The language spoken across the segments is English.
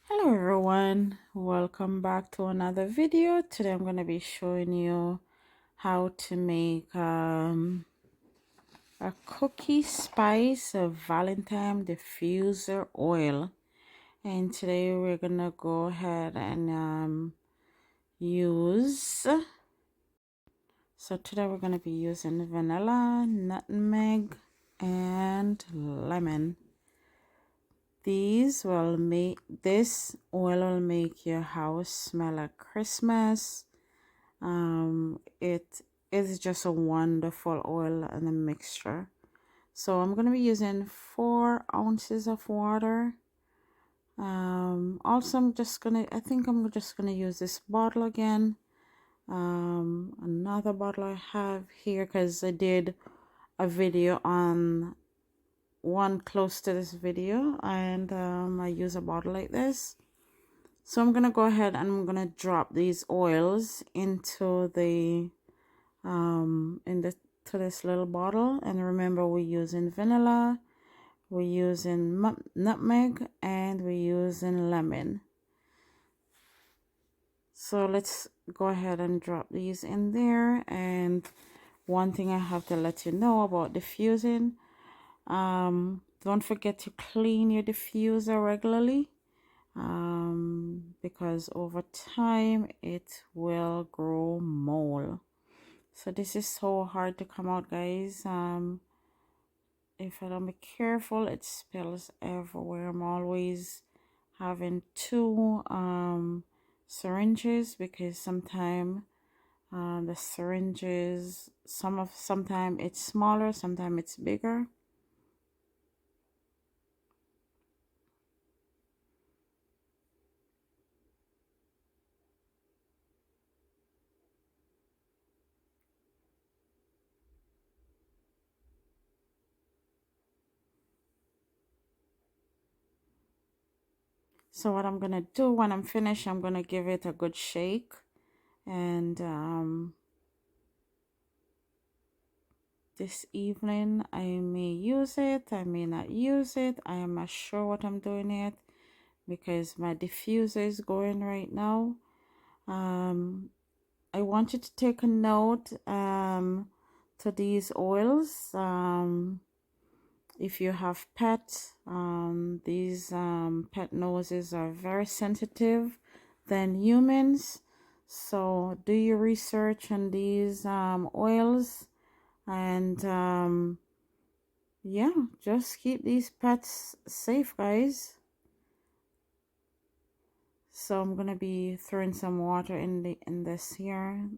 Hello everyone, welcome back to another video. Today I'm going to be showing you how to make a cookie spice of Valentine diffuser oil. And today we're going to go ahead and use, so today we're going to be using vanilla, nutmeg, and lemon. This oil will make your house smell like Christmas. It is just a wonderful oil and a mixture. So I'm gonna be using 4 ounces of water. Also I think I'm just gonna use this bottle again. Another bottle I have here because I did a video on one close to this video, and I use a bottle like this. So I'm gonna go ahead and I'm gonna drop these oils into the to this little bottle. And remember, we're using vanilla, we're using nutmeg, and we're using lemon. So let's go ahead and drop these in there. And one thing I have to let you know about diffusing, don't forget to clean your diffuser regularly, because over time it will grow mold. So this is so hard to come out, guys. If I don't be careful, it spills everywhere. I'm always having 2 syringes because sometimes the syringes, sometimes it's smaller, sometimes it's bigger. So what I'm gonna do when I'm finished, I'm gonna give it a good shake, and this evening I may use it, I may not use it. I am not sure what I'm doing yet because my diffuser is going right now. I want you to take a note to these oils. If you have pets, these pet noses are very sensitive than humans. So do your research on these oils, and yeah, just keep these pets safe, guys. So I'm gonna be throwing some water in this here,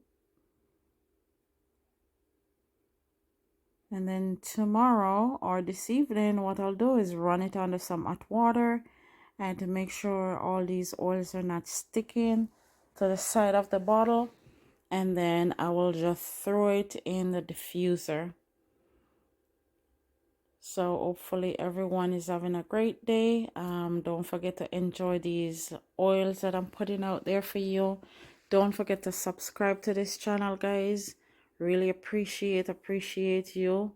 and then tomorrow or this evening what I'll do is run it under some hot water, and to make sure all these oils are not sticking to the side of the bottle, and then I will just throw it in the diffuser. So hopefully everyone is having a great day. Don't forget to enjoy these oils that I'm putting out there for you. Don't forget to subscribe to this channel, guys. Really appreciate you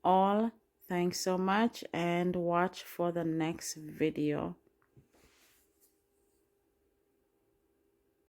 all. Thanks so much, and watch for the next video.